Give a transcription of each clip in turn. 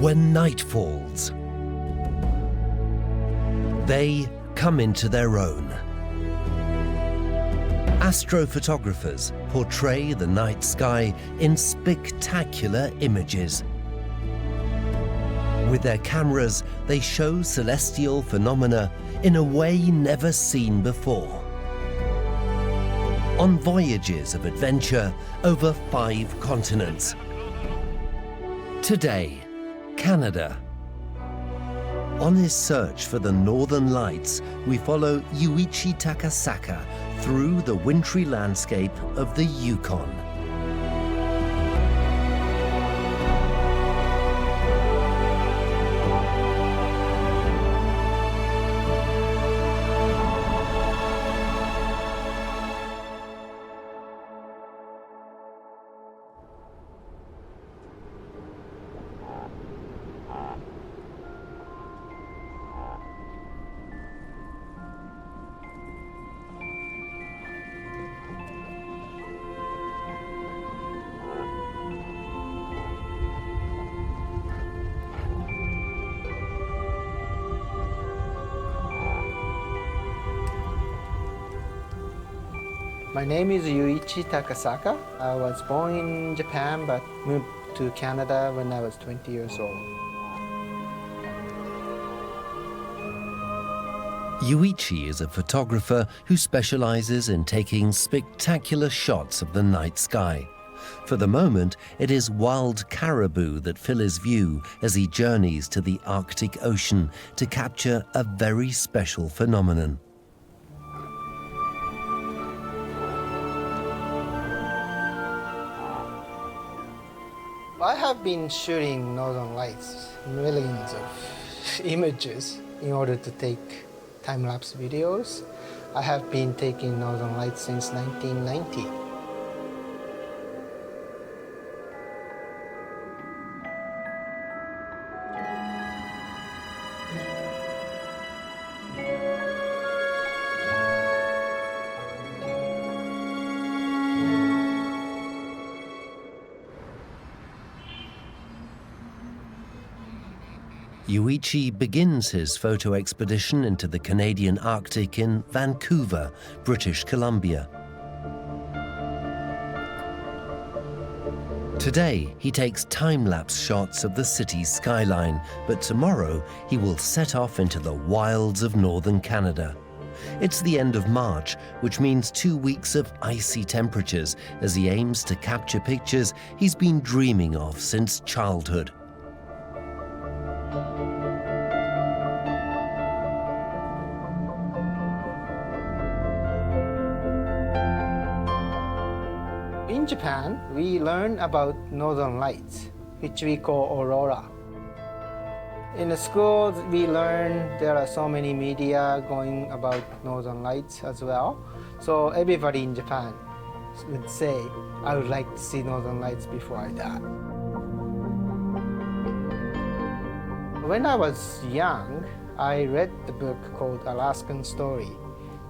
When night falls, they come into their own. Astrophotographers portray the night sky in spectacular images. With their cameras, they show celestial phenomena in a way never seen before. On voyages of adventure over 5 continents. Today, Canada. On his search for the Northern Lights, we follow Yuichi Takasaka through the wintry landscape of the Yukon. My name is Yuichi Takasaka. I was born in Japan but moved to Canada when I was 20 years old. Yuichi is a photographer who specializes in taking spectacular shots of the night sky. For the moment, it is wild caribou that fill his view as he journeys to the Arctic Ocean to capture a very special phenomenon. I have been shooting Northern Lights, millions of images in order to take time-lapse videos. I have been taking Northern Lights since 1990. Yuichi begins his photo expedition into the Canadian Arctic in Vancouver, British Columbia. Today, he takes time-lapse shots of the city's skyline, but tomorrow he will set off into the wilds of northern Canada. It's the end of March, which means 2 weeks of icy temperatures as he aims to capture pictures he's been dreaming of since childhood. In Japan, we learn about Northern Lights, which we call Aurora. In the schools, we learn there are so many media going about Northern Lights as well. So everybody in Japan would say, I would like to see Northern Lights before I die. When I was young, I read the book called Alaskan Story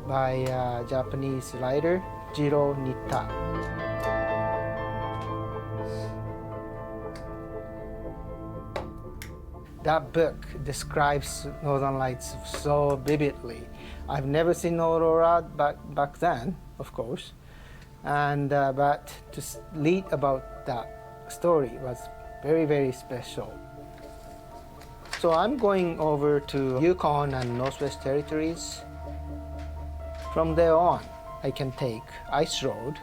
by a Japanese writer, Jiro Nitta. That book describes Northern Lights so vividly. I've never seen Aurora back then, of course, but to read about that story was very, very special. So I'm going over to Yukon and Northwest Territories. From there on, I can take ice road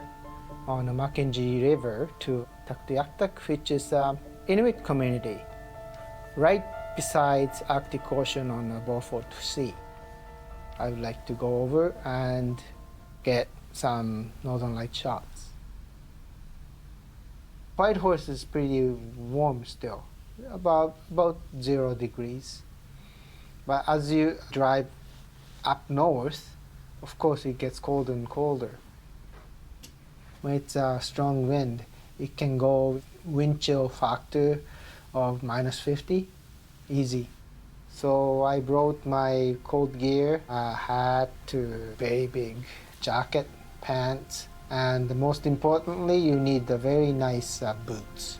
on the Mackenzie River to Tuktoyaktuk, which is an Inuit community, right beside Arctic Ocean on the Beaufort Sea. I would like to go over and get some Northern Light shots. Whitehorse is pretty warm still, about 0 degrees. But as you drive up north, of course it gets colder and colder. When it's a strong wind, it can go wind chill factor of -50, easy. So I brought my cold gear, a hat, to very big jacket, pants, and most importantly, you need the very nice boots.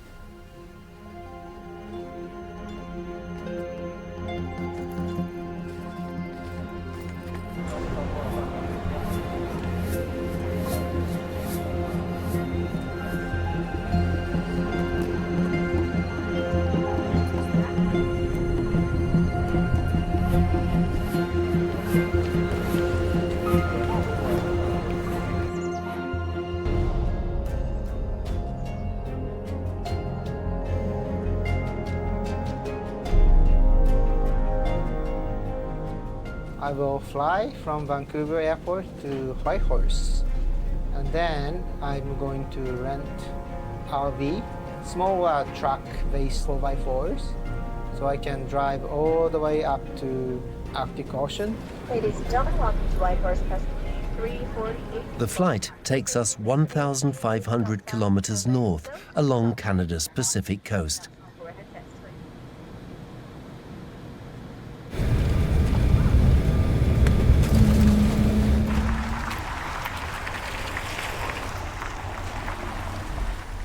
I will fly from Vancouver Airport to Whitehorse. And then I'm going to rent RV, small truck-based 4x4s, so I can drive all the way up to Arctic Ocean. Ladies and gentlemen, welcome to Whitehorse, Preston 348. The flight takes us 1,500 kilometers north along Canada's Pacific coast.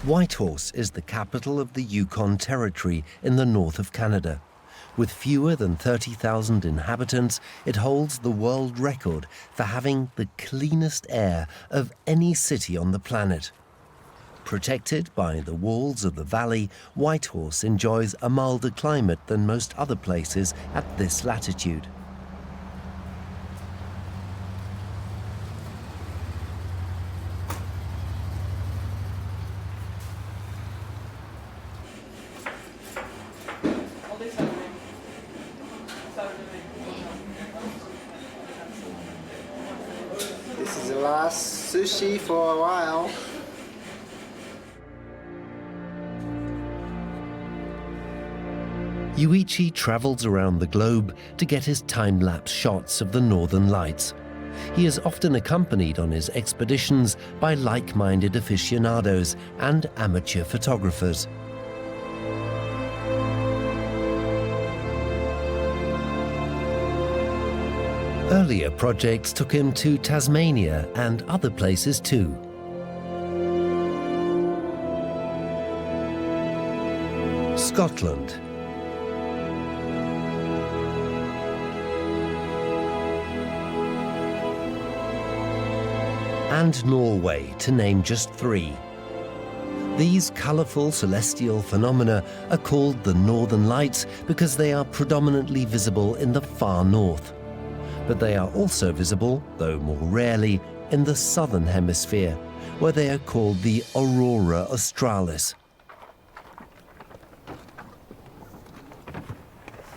Whitehorse is the capital of the Yukon Territory in the north of Canada. With fewer than 30,000 inhabitants, it holds the world record for having the cleanest air of any city on the planet. Protected by the walls of the valley, Whitehorse enjoys a milder climate than most other places at this latitude. This is the last sushi for a while. Yuichi travels around the globe to get his time-lapse shots of the northern lights. He is often accompanied on his expeditions by like-minded aficionados and amateur photographers. Earlier projects took him to Tasmania and other places too. Scotland, and Norway, to name just three. These colourful celestial phenomena are called the Northern Lights because they are predominantly visible in the far north. But they are also visible, though more rarely, in the southern hemisphere, where they are called the Aurora Australis.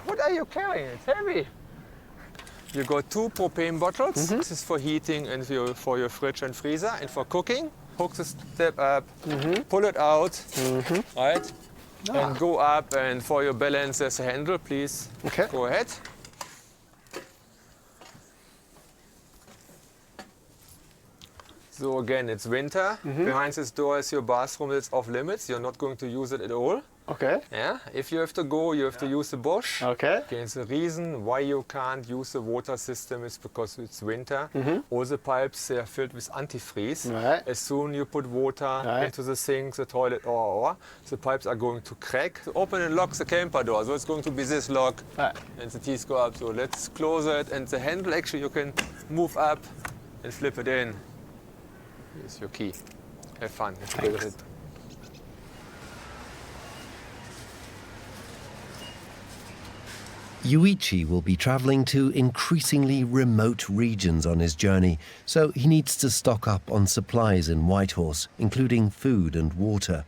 What are you carrying? It's heavy. You got 2 propane bottles. This is for heating and for your fridge and freezer. And for cooking, hook the step up, pull it out, right? And go up. And for your balance, there's a handle, please. Okay. Go ahead. So again, it's winter. Behind this door is your bathroom that's off limits. You're not going to use it at all. Okay. Yeah. If you have to go, you have to use the bush. Okay. Okay, and the reason why you can't use the water system is because it's winter. All the pipes, they are filled with antifreeze. Right. As soon you put water into the sink, the toilet, or the pipes are going to crack. So open and lock the camper door. So it's going to be this lock, and the teeth go up. So let's close it. And the handle, actually, you can move up and flip it in. Here's your key. Have fun. Have to play with it. Yuichi will be traveling to increasingly remote regions on his journey, so he needs to stock up on supplies in Whitehorse, including food and water.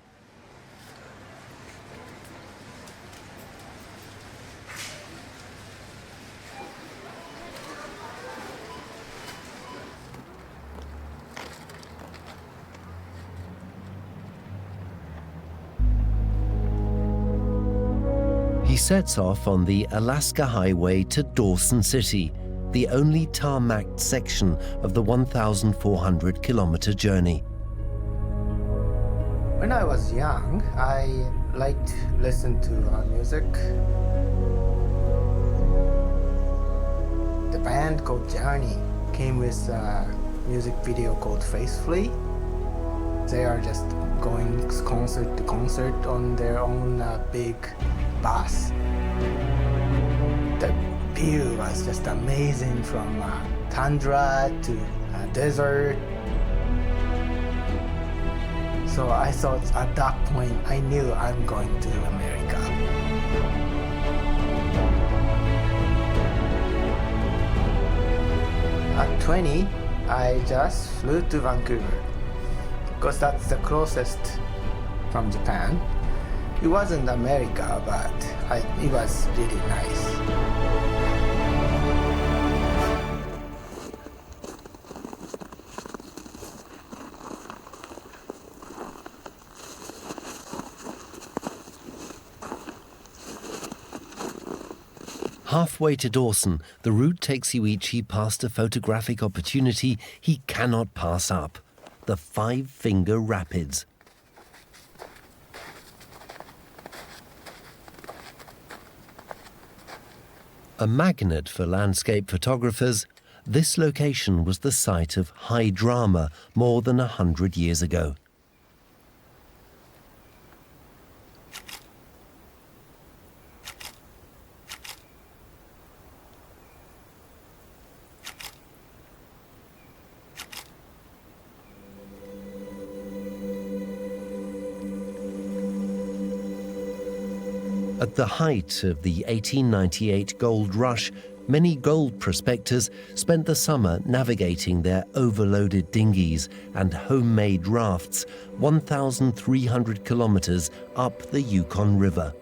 He sets off on the Alaska Highway to Dawson City, the only tarmacked section of the 1,400-kilometer journey. When I was young, I liked to listen to music. The band called Journey came with a music video called Faithfully. They are just going concert to concert on their own big bus. The view was just amazing, from tundra to desert. So I thought at that point, I knew I'm going to America. At 20, I just flew to Vancouver because that's the closest from Japan. It wasn't America, but it was really nice. Halfway to Dawson, the route takes Yuichi past a photographic opportunity he cannot pass up: the Five Finger Rapids. A magnet for landscape photographers, this location was the site of high drama more than 100 years ago. At the height of the 1898 gold rush, many gold prospectors spent the summer navigating their overloaded dinghies and homemade rafts 1,300 kilometers up the Yukon River.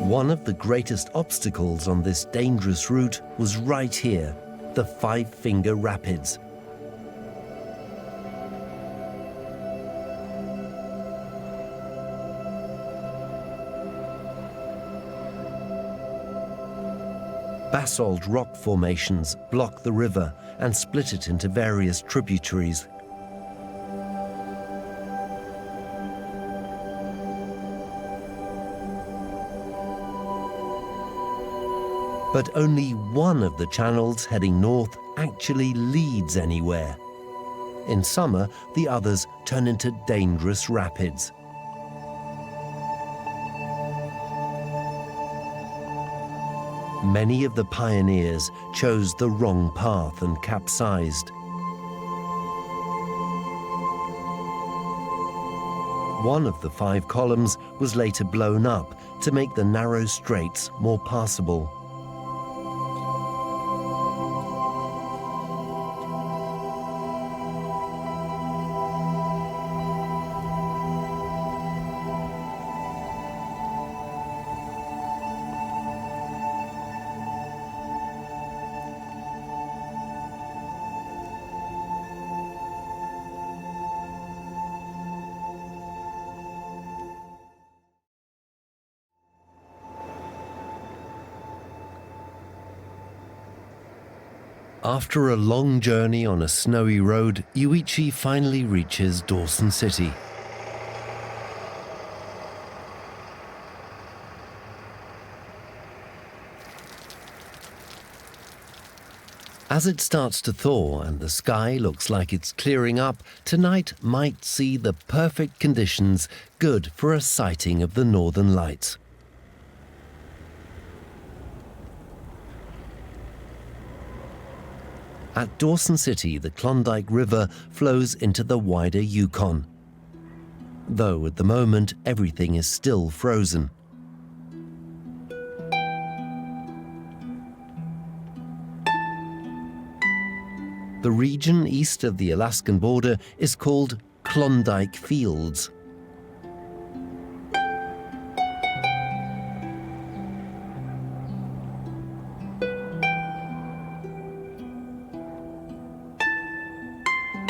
One of the greatest obstacles on this dangerous route was right here, the Five Finger Rapids. Basalt rock formations block the river and split it into various tributaries. But only one of the channels heading north actually leads anywhere. In summer, the others turn into dangerous rapids. Many of the pioneers chose the wrong path and capsized. One of the 5 columns was later blown up to make the narrow straits more passable. After a long journey on a snowy road, Yuichi finally reaches Dawson City. As it starts to thaw and the sky looks like it's clearing up, tonight might see the perfect conditions good for a sighting of the Northern Lights. At Dawson City, the Klondike River flows into the wider Yukon. Though at the moment, everything is still frozen. The region east of the Alaskan border is called Klondike Fields.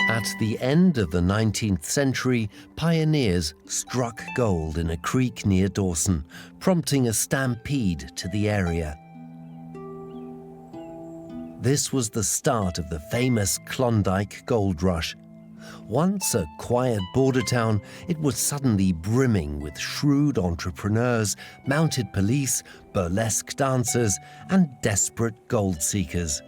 At the end of the 19th century, pioneers struck gold in a creek near Dawson, prompting a stampede to the area. This was the start of the famous Klondike Gold Rush. Once a quiet border town, it was suddenly brimming with shrewd entrepreneurs, mounted police, burlesque dancers, and desperate gold seekers.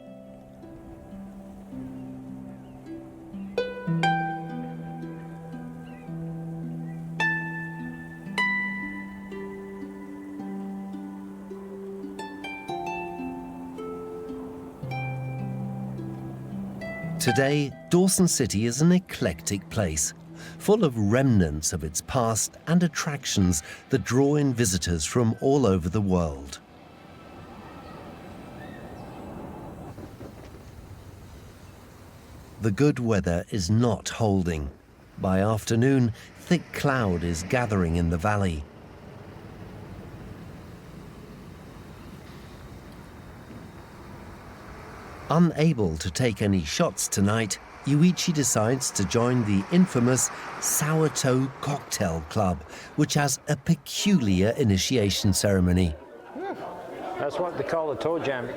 Today, Dawson City is an eclectic place, full of remnants of its past and attractions that draw in visitors from all over the world. The good weather is not holding. By afternoon, thick cloud is gathering in the valley. Unable to take any shots tonight, Yuichi decides to join the infamous Sour Toe Cocktail Club, which has a peculiar initiation ceremony. That's what they call the toe jam.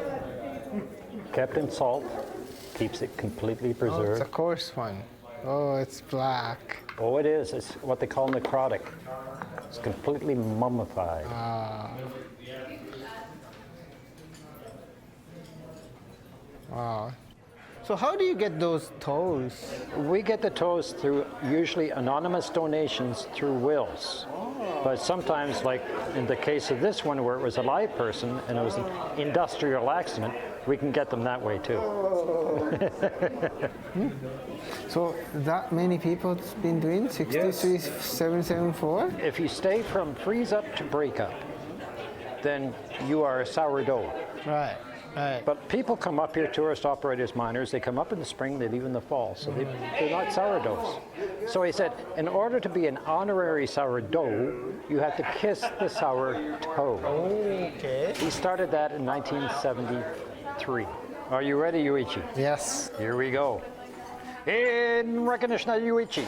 Kept in salt, keeps it completely Oh, preserved. it's a coarse one. Oh, it's black. Oh, it is. It's what they call necrotic. It's completely mummified. Wow. So how do you get those toes? We get the toes through usually anonymous donations through wills. But sometimes, like in the case of this one where it was a live person and it was an industrial accident, we can get them that way too. So that many people it's been doing? 63774? If you stay from freeze up to break up, then you are a sourdough. Right, right. But people come up here, tourist operators, miners, they come up in the spring, they leave in the fall, so they're not sourdoughs. So he said, in order to be an honorary sourdough, you have to kiss the sourdough. Okay. He started that in 1973. Are you ready, Yuichi? Yes. Here we go. In recognition of Yuichi,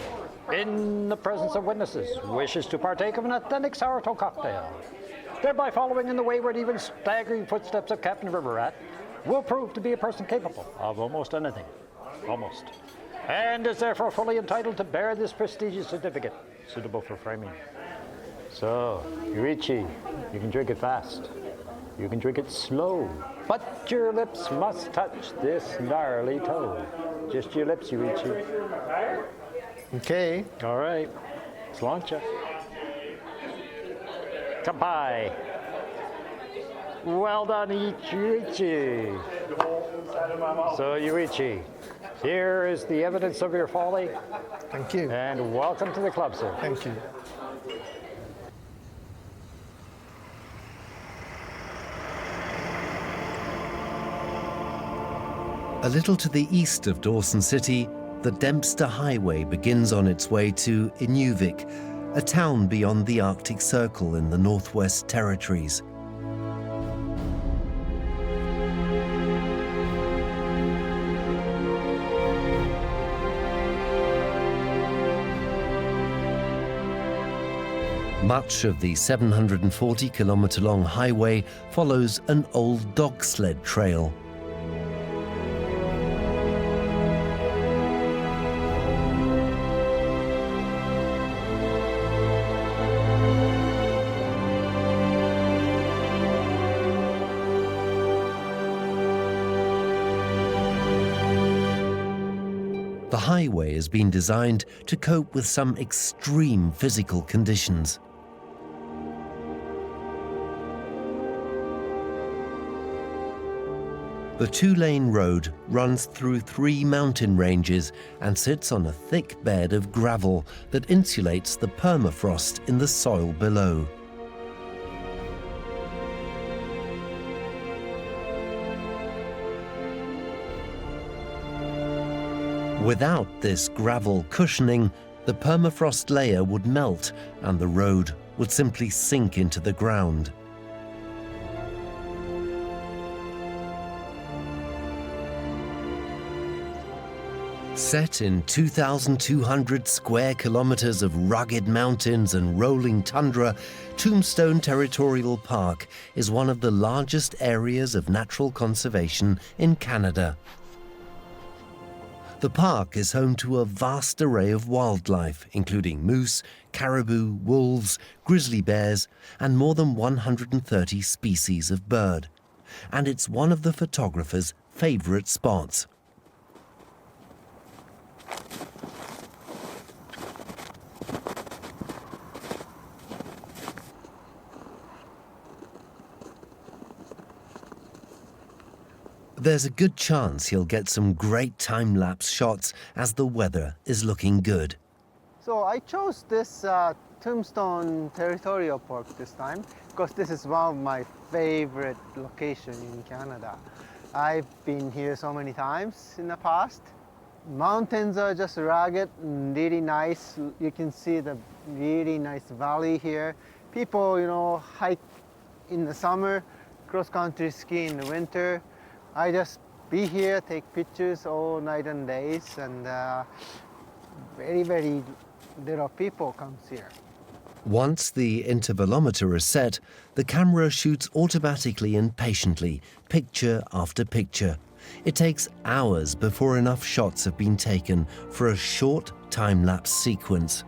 in the presence of witnesses, wishes to partake of an authentic sourdough cocktail, thereby following in the wayward, even staggering footsteps of Captain River Rat, will prove to be a person capable of almost anything. Almost. And is therefore fully entitled to bear this prestigious certificate, suitable for framing. So, Yuichi, you can drink it fast. You can drink it slow. But your lips must touch this gnarly toe. Just your lips, Yuichi. Okay. All right. Let's launch it. Kampai. Well done, Yuichi. So, Yuichi, here is the evidence of your folly. Thank you. And welcome to the club, sir. Thank you. A little to the east of Dawson City, the Dempster Highway begins on its way to Inuvik, a town beyond the Arctic Circle in the Northwest Territories. Much of the 740-kilometre-long highway follows an old dog sled trail. The highway has been designed to cope with some extreme physical conditions. The two-lane road runs through 3 mountain ranges and sits on a thick bed of gravel that insulates the permafrost in the soil below. Without this gravel cushioning, the permafrost layer would melt and the road would simply sink into the ground. Set in 2,200 square kilometers of rugged mountains and rolling tundra, Tombstone Territorial Park is one of the largest areas of natural conservation in Canada. The park is home to a vast array of wildlife, including moose, caribou, wolves, grizzly bears, and more than 130 species of bird. And it's one of the photographer's favorite spots. There's a good chance he'll get some great time-lapse shots as the weather is looking good. So I chose this Tombstone Territorial Park this time because this is one of my favorite locations in Canada. I've been here so many times in the past. Mountains are just rugged and really nice. You can see the really nice valley here. People, you know, hike in the summer, cross-country ski in the winter. I just be here, take pictures all night and days, and very, very little people comes here. Once the intervalometer is set, the camera shoots automatically and patiently, picture after picture. It takes hours before enough shots have been taken for a short time-lapse sequence.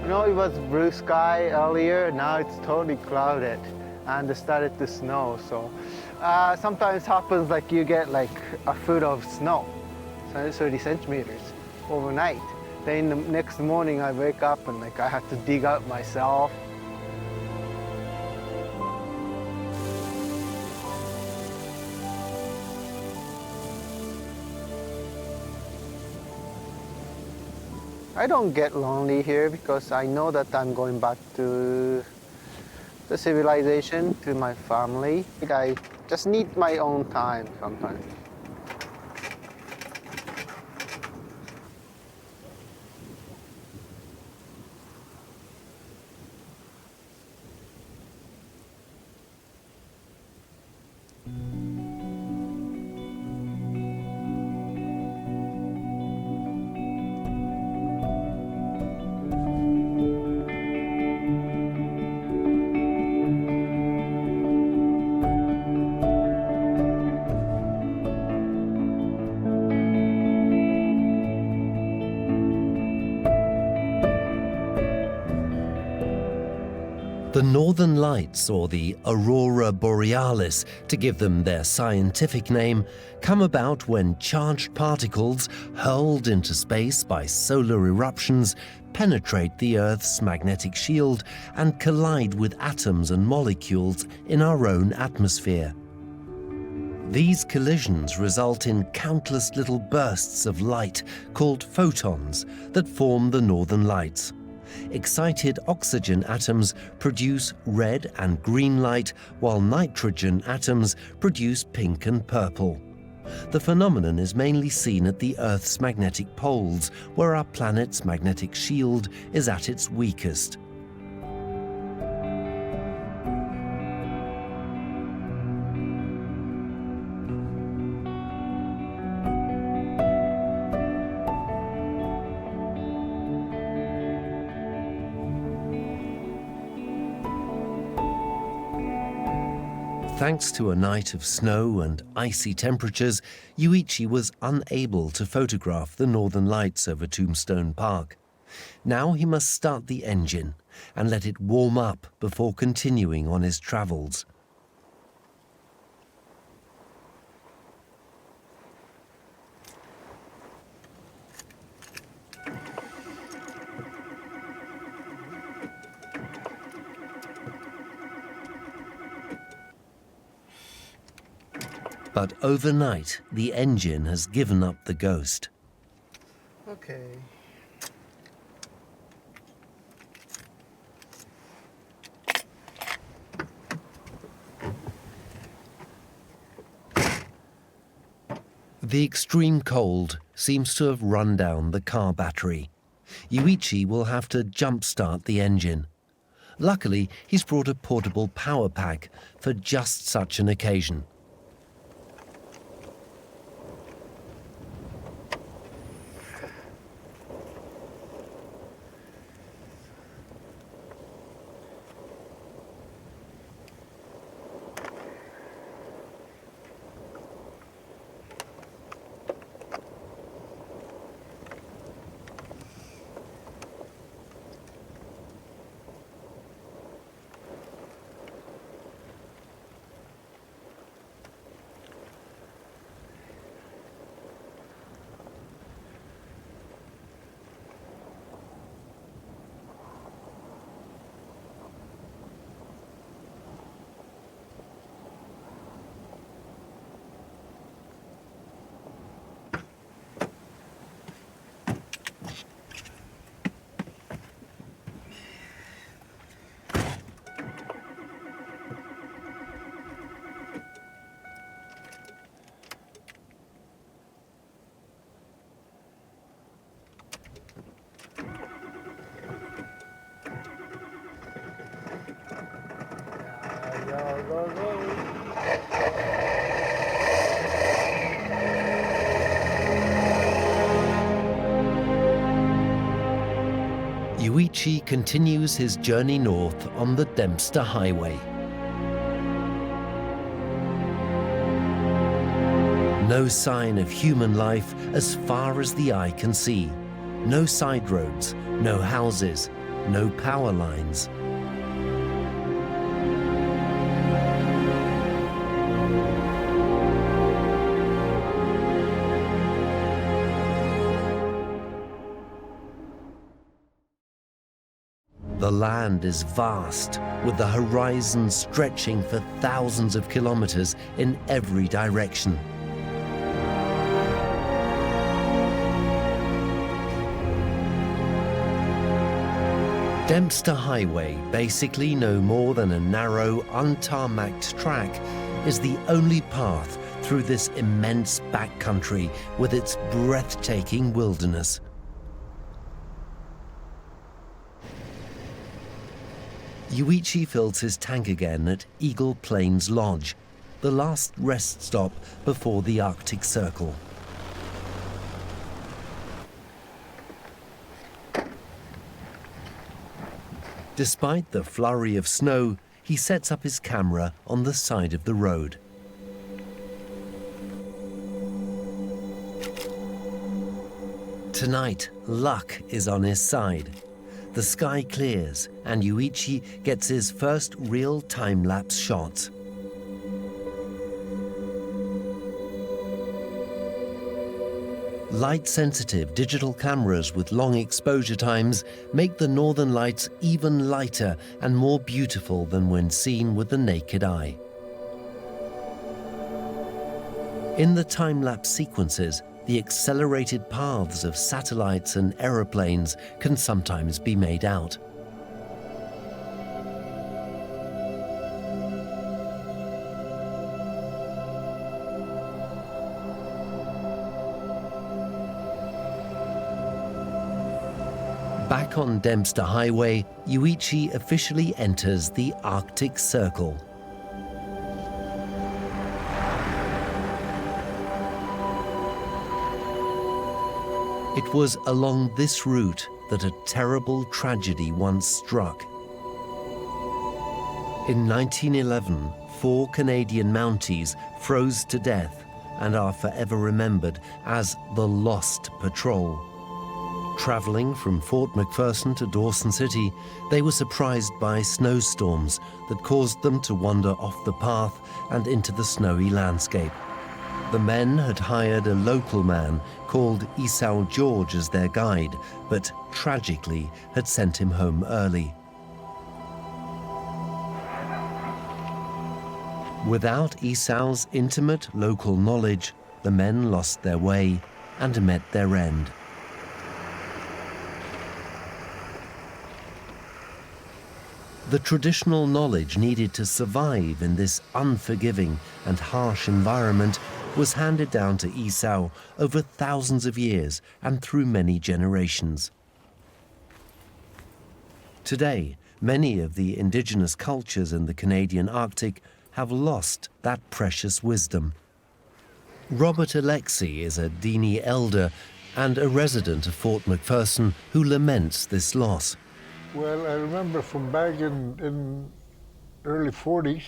You know, it was blue sky earlier, now it's totally clouded and it started to snow. So sometimes happens like you get like a foot of snow, 30 centimeters overnight. Then the next morning I wake up and like I have to dig out myself. I don't get lonely here because I know that I'm going back to the civilization, to my family. I just need my own time sometimes. The Northern Lights, or the Aurora Borealis, to give them their scientific name, come about when charged particles, hurled into space by solar eruptions, penetrate the Earth's magnetic shield and collide with atoms and molecules in our own atmosphere. These collisions result in countless little bursts of light, called photons, that form the Northern Lights. Excited oxygen atoms produce red and green light, while nitrogen atoms produce pink and purple. The phenomenon is mainly seen at the Earth's magnetic poles, where our planet's magnetic shield is at its weakest. Thanks to a night of snow and icy temperatures, Yuichi was unable to photograph the Northern Lights over Tombstone Park. Now he must start the engine and let it warm up before continuing on his travels. But overnight, the engine has given up the ghost. Okay. The extreme cold seems to have run down the car battery. Yuichi will have to jump-start the engine. Luckily, he's brought a portable power pack for just such an occasion. Go, go, go. Yuichi continues his journey north on the Dempster Highway. No sign of human life as far as the eye can see. No side roads, no houses, no power lines. The land is vast, with the horizon stretching for thousands of kilometers in every direction. Dempster Highway, basically no more than a narrow, untarmacked track, is the only path through this immense backcountry with its breathtaking wilderness. Yuichi fills his tank again at Eagle Plains Lodge, the last rest stop before the Arctic Circle. Despite the flurry of snow, he sets up his camera on the side of the road. Tonight, luck is on his side. The sky clears and Yuichi gets his first real time-lapse shots. Light-sensitive digital cameras with long exposure times make the northern lights even lighter and more beautiful than when seen with the naked eye. In the time-lapse sequences, the accelerated paths of satellites and aeroplanes can sometimes be made out. Back on Dempster Highway, Yuichi officially enters the Arctic Circle. It was along this route that a terrible tragedy once struck. In 1911, 4 Canadian Mounties froze to death and are forever remembered as the Lost Patrol. Traveling from Fort McPherson to Dawson City, they were surprised by snowstorms that caused them to wander off the path and into the snowy landscape. The men had hired a local man called Esau George as their guide, but tragically had sent him home early. Without Esau's intimate local knowledge, the men lost their way and met their end. The traditional knowledge needed to survive in this unforgiving and harsh environment was handed down to Esau over thousands of years and through many generations. Today, many of the indigenous cultures in the Canadian Arctic have lost that precious wisdom. Robert Alexi is a Dini elder and a resident of Fort McPherson who laments this loss. Well, I remember from back in early 40s,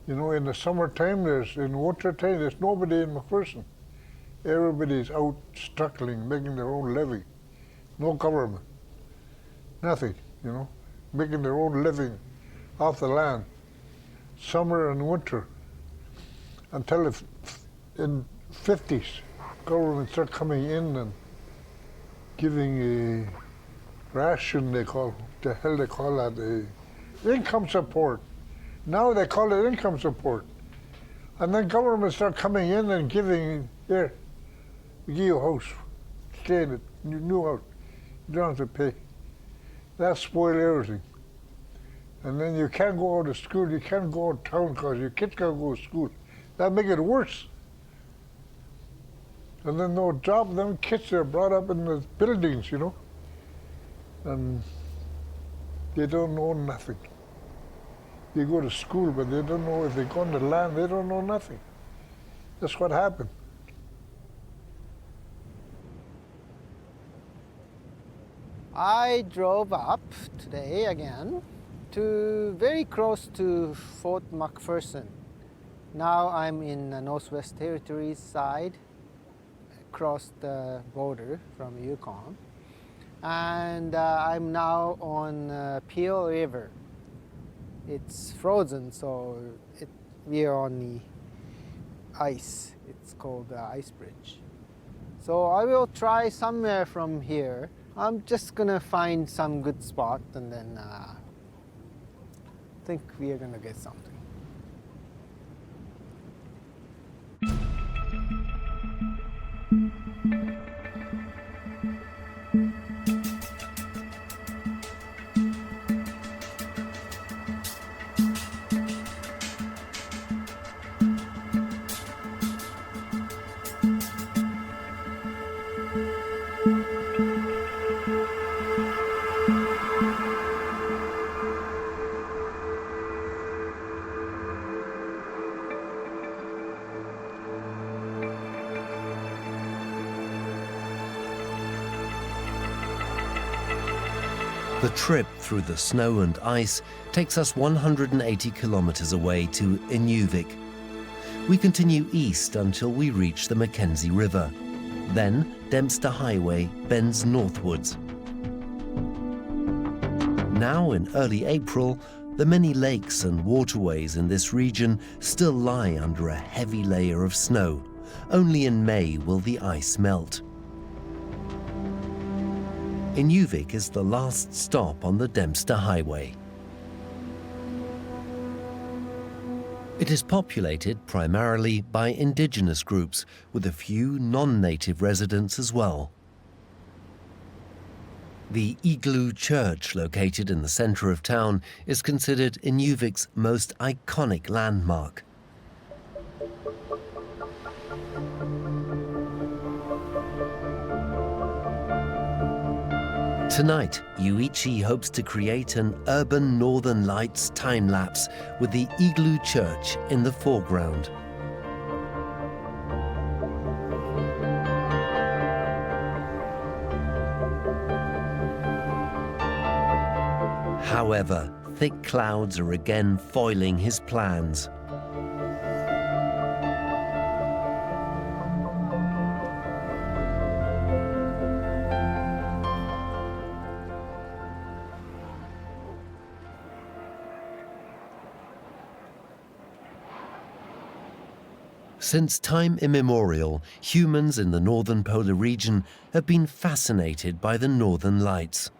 you know, in the summertime, in wintertime, there's nobody in McPherson. Everybody's out struggling, making their own living. No government, nothing, you know, making their own living off the land, summer and winter, until in 50s, government started coming in and giving a ration, they call, the hell they call that, income support. Now they call it income support. And then government start coming in and giving, here, we give you a house, stay in it, new house, you don't have to pay. That spoiled everything. And then you can't go out of school, you can't go out of town because your kids can't go to school. That make it worse. And then no job, them kids are brought up in the buildings, you know. And they don't know nothing. They go to school, but they don't know if they go on the land, they don't know nothing. That's what happened. I drove up today again to very close to Fort McPherson. Now I'm in the Northwest Territories side, across the border from Yukon. And I'm now on Peel River. It's frozen, so we are on the ice. It's called the ice bridge. So I will try somewhere from here. I'm just gonna find some good spot and then think we are gonna get something. The trip through the snow and ice takes us 180 kilometers away to Inuvik. We continue east until we reach the Mackenzie River. Then Dempster Highway bends northwards. Now in early April, the many lakes and waterways in this region still lie under a heavy layer of snow. Only in May will the ice melt. Inuvik is the last stop on the Dempster Highway. It is populated primarily by indigenous groups, with a few non-native residents as well. The Igloo Church, located in the center of town, is considered Inuvik's most iconic landmark. Tonight, Yuichi hopes to create an urban Northern Lights time-lapse with the Igloo Church in the foreground. However, thick clouds are again foiling his plans. Since time immemorial, humans in the northern polar region have been fascinated by the northern lights.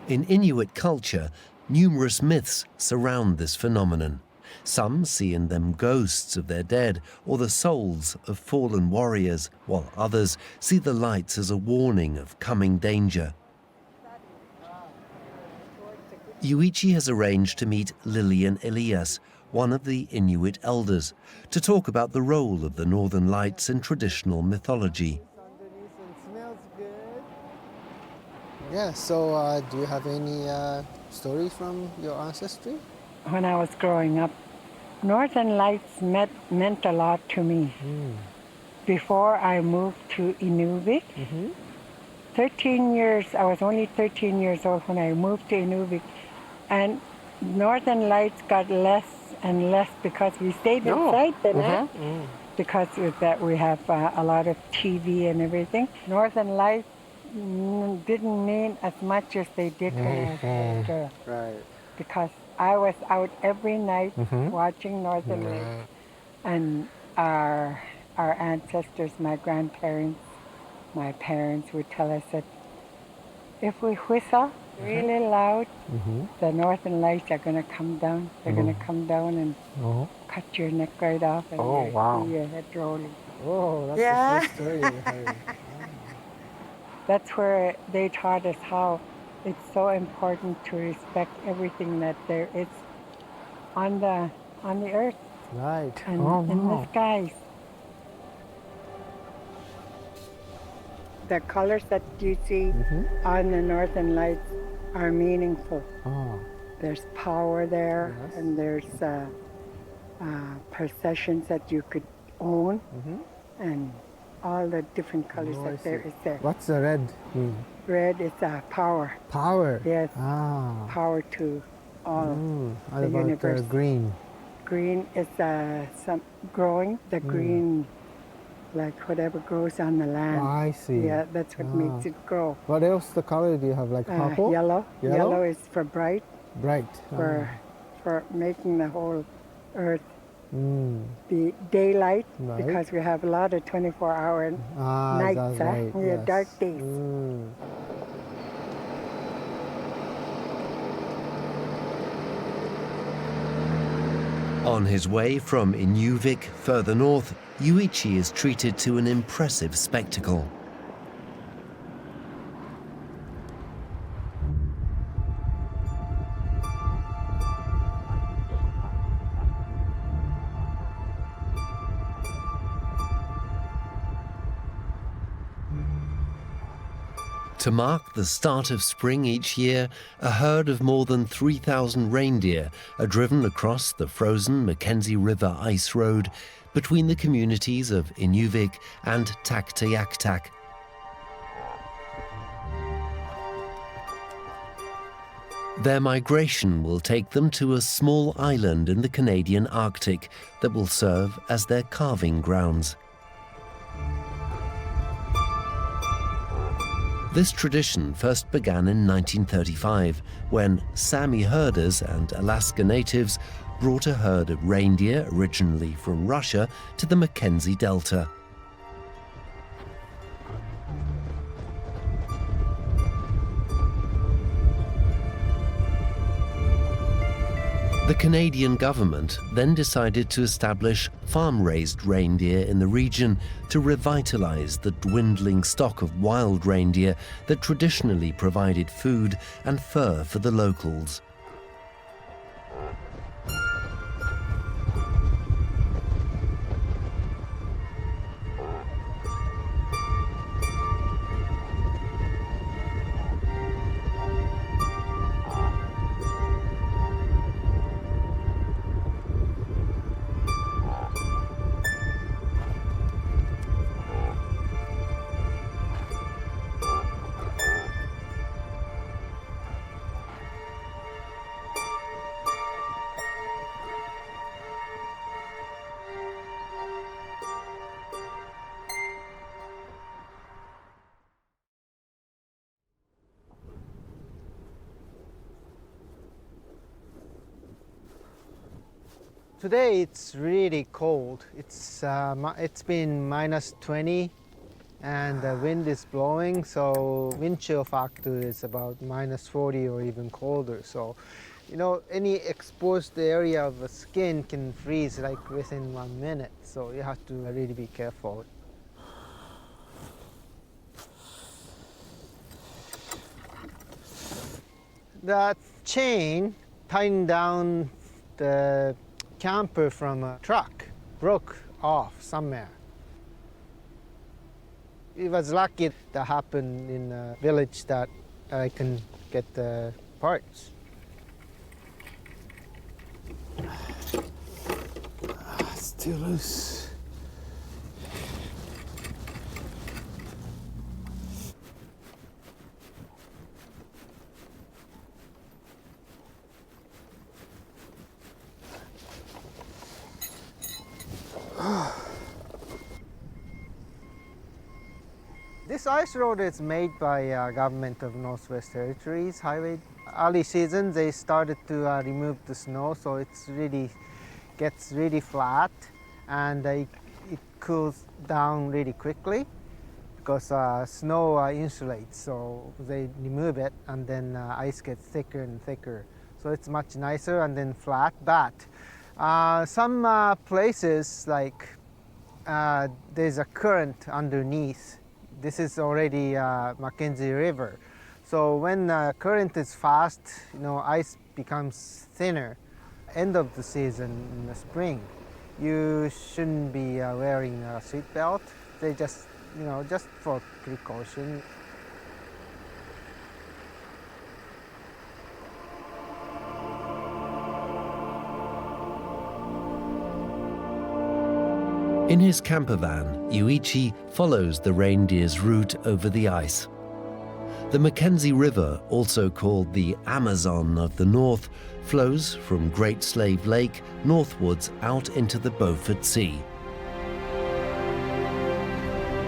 In Inuit culture, numerous myths surround this phenomenon. Some see in them ghosts of their dead or the souls of fallen warriors, while others see the lights as a warning of coming danger. Yuichi has arranged to meet Lillian Elias, one of the Inuit elders, to talk about the role of the Northern Lights in traditional mythology. Yeah, so do you have any story from your ancestry? When I was growing up, Northern Lights meant a lot to me. Before I moved to Inuvik, 13 years, I was only 13 years old when I moved to Inuvik, and Northern Lights got less and less because we stayed inside the night. Because of that we have a lot of TV and everything. Northern Lights didn't mean as much as they did when I was a girl. Right. Because I was out every night watching Northern Lights. And our ancestors, my grandparents, my parents would tell us that if we whistle really loud, the Northern Lights are going to come down. They're going to come down and cut your neck right off and your head rolling. Oh, that's a good story. That's where they taught us how it's so important to respect everything that there is on the earth Right. and in the skies. The colors that you see on the Northern Lights are meaningful. There's power there, Yes. and there's possessions that you could own, and all the different colors Oh, I that there see. is there. What's the red mean? Red is power. Power. Yes, Ah. power to all What the about universe. green? Green is some growing. The green, like whatever grows on the land. I see. Yeah, that's what makes it grow. What else the color do you have? Like purple? Yellow. Yellow? Yellow is for bright, Bright. for making the whole earth Mm. be daylight, Right. because we have a lot of 24-hour nights. That's right. We have dark days. On his way from Inuvik further north, Yuichi is treated to an impressive spectacle. To mark the start of spring each year, a herd of more than 3,000 reindeer are driven across the frozen Mackenzie River ice road between the communities of Inuvik and Taktayaktak. Their migration will take them to a small island in the Canadian Arctic that will serve as their calving grounds. This tradition first began in 1935, when Sami herders and Alaska natives brought a herd of reindeer originally from Russia to the Mackenzie Delta. The Canadian government then decided to establish farm-raised reindeer in the region to revitalize the dwindling stock of wild reindeer that traditionally provided food and fur for the locals. Today it's really cold. It's been minus 20 and the wind is blowing, so wind chill factor is about minus 40 or even colder. So, you know, any exposed area of the skin can freeze like within 1 minute. So you have to really be careful. The chain tying down the camper from a truck broke off somewhere. It was lucky that happened in a village that I can get the parts. Still loose. This ice road is made by government of Northwest Territories highway. Early season they started to remove the snow, so it's gets really flat, and it cools down really quickly because snow insulates. So they remove it, and then ice gets thicker and thicker. So it's much nicer and then flat. But some places like there's a current underneath. This is already Mackenzie River. So when the current is fast, you know, ice becomes thinner. End of the season in the spring, you shouldn't be wearing a seat belt. They just, you know, just for precaution. In his camper van, Yuichi follows the reindeer's route over the ice. The Mackenzie River, also called the Amazon of the North, flows from Great Slave Lake northwards out into the Beaufort Sea.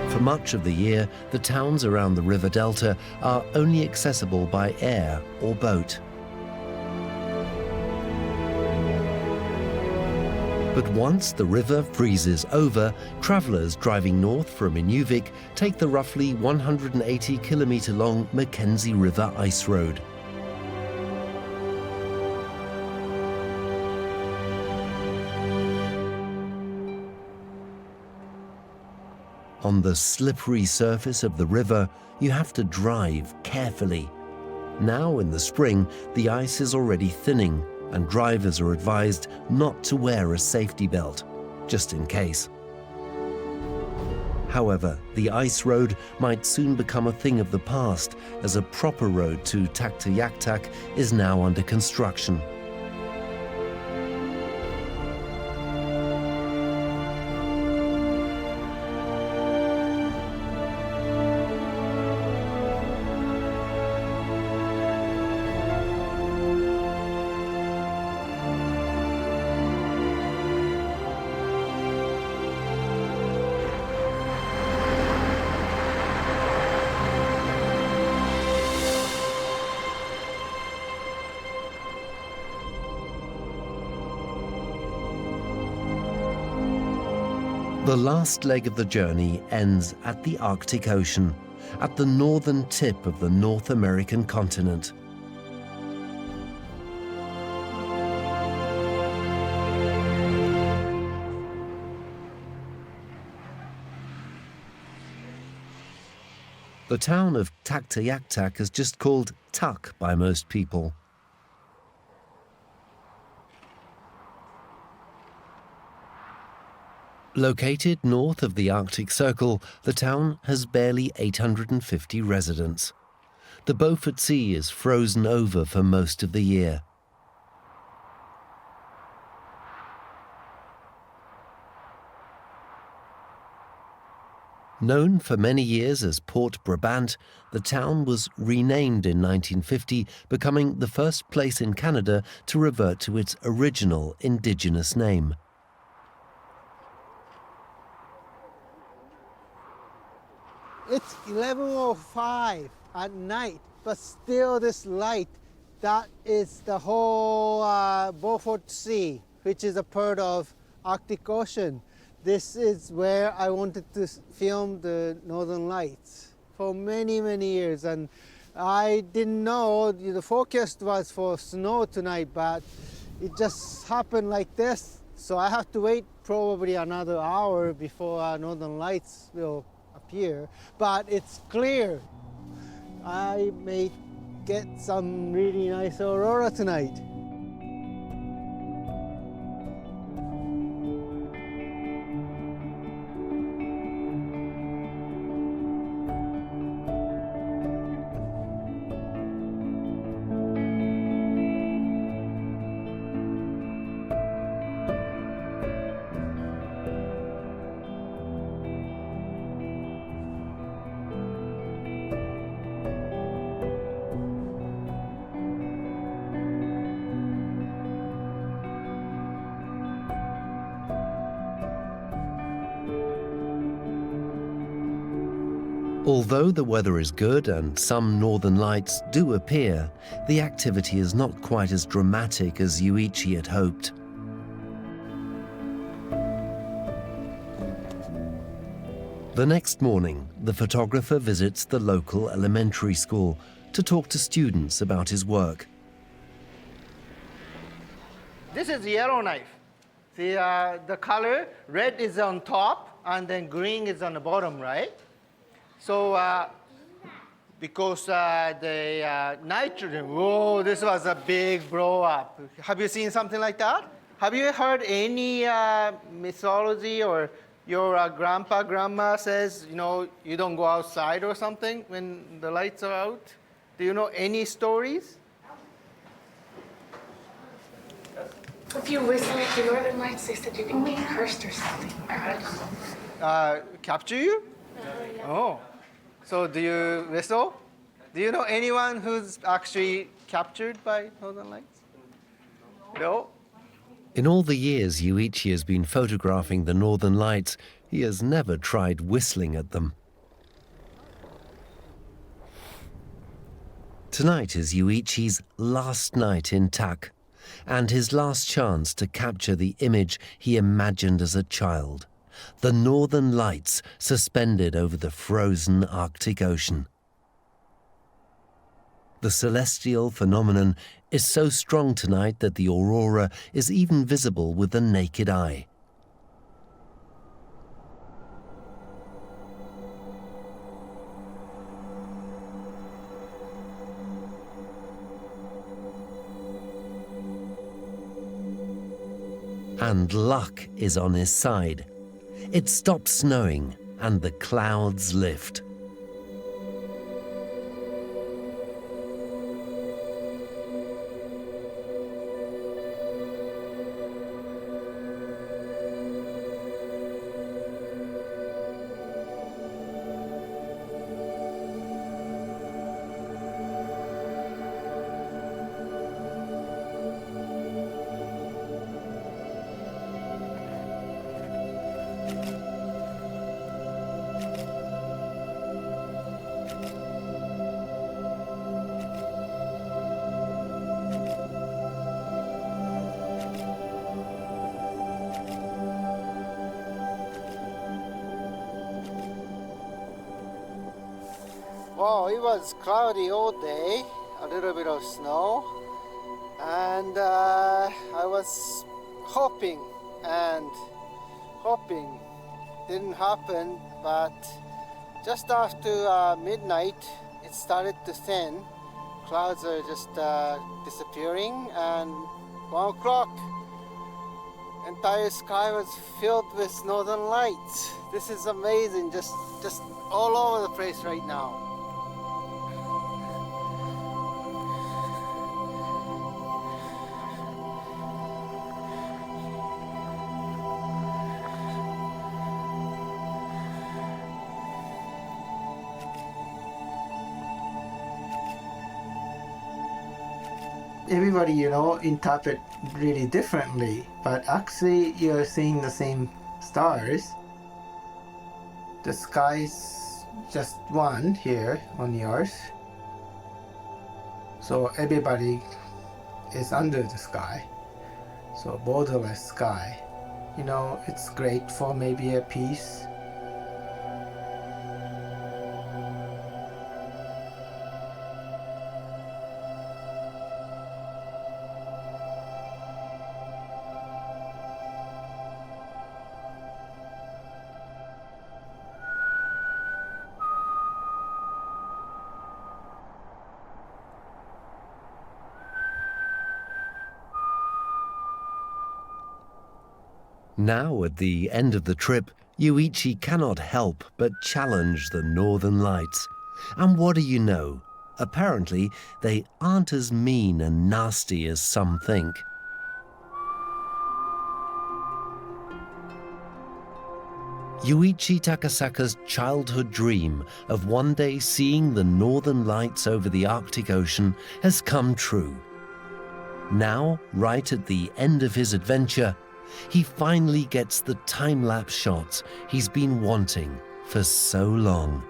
For much of the year, the towns around the river delta are only accessible by air or boat. But once the river freezes over, travelers driving north from Inuvik take the roughly 180-kilometer-long Mackenzie River Ice Road. On the slippery surface of the river, you have to drive carefully. Now in the spring, the ice is already thinning, and drivers are advised not to wear a safety belt, just in case. However, the ice road might soon become a thing of the past, as a proper road to Taktayaktak is now under construction. The last leg of the journey ends at the Arctic Ocean, at the northern tip of the North American continent. The town of Taktayaktak is just called Tak by most people. Located north of the Arctic Circle, the town has barely 850 residents. The Beaufort Sea is frozen over for most of the year. Known for many years as Port Brabant, the town was renamed in 1950, becoming the first place in Canada to revert to its original indigenous name. It's 11:05 at night, but still this light, that is the whole Beaufort Sea, which is a part of Arctic Ocean. This is where I wanted to film the Northern Lights for many, many years. And I didn't know the forecast was for snow tonight, but it just happened like this. So I have to wait probably another hour before Northern Lights will appear, but it's clear. I may get some really nice aurora tonight. Although the weather is good and some northern lights do appear, the activity is not quite as dramatic as Yuichi had hoped. The next morning, the photographer visits the local elementary school to talk to students about his work. This is Yellowknife. The color, red is on top and then green is on the bottom, right? So because the nitrogen, whoa, this was a big blow up. Have you seen something like that? Have you heard any mythology or your grandpa, grandma says, you know, you don't go outside or something when the lights are out? Do you know any stories? If you whistle at the Northern Lights, they said you can get cursed or something bad. Capture you? Oh. So do you whistle? Do you know anyone who's actually captured by Northern Lights? No? In all the years Yuichi has been photographing the Northern Lights, he has never tried whistling at them. Tonight is Yuichi's last night in Tak, and his last chance to capture the image he imagined as a child. The Northern Lights suspended over the frozen Arctic Ocean. The celestial phenomenon is so strong tonight that the aurora is even visible with the naked eye. And luck is on his side. It stops snowing and the clouds lift. Well, it was cloudy all day, a little bit of snow, and I was hoping and hoping. Didn't happen, but just after midnight it started to thin. Clouds are just disappearing, and 1 o'clock entire sky was filled with northern lights. This is amazing, just all over the place right now. Everybody, interpret really differently, but actually you're seeing the same stars. The sky's just one here on the earth, so everybody is under the sky, so borderless sky. It's great for maybe a peace. Now, at the end of the trip, Yuichi cannot help but challenge the Northern Lights. And what do you know? Apparently, they aren't as mean and nasty as some think. Yuichi Takasaka's childhood dream of one day seeing the Northern Lights over the Arctic Ocean has come true. Now, right at the end of his adventure, he finally gets the time-lapse shots he's been wanting for so long.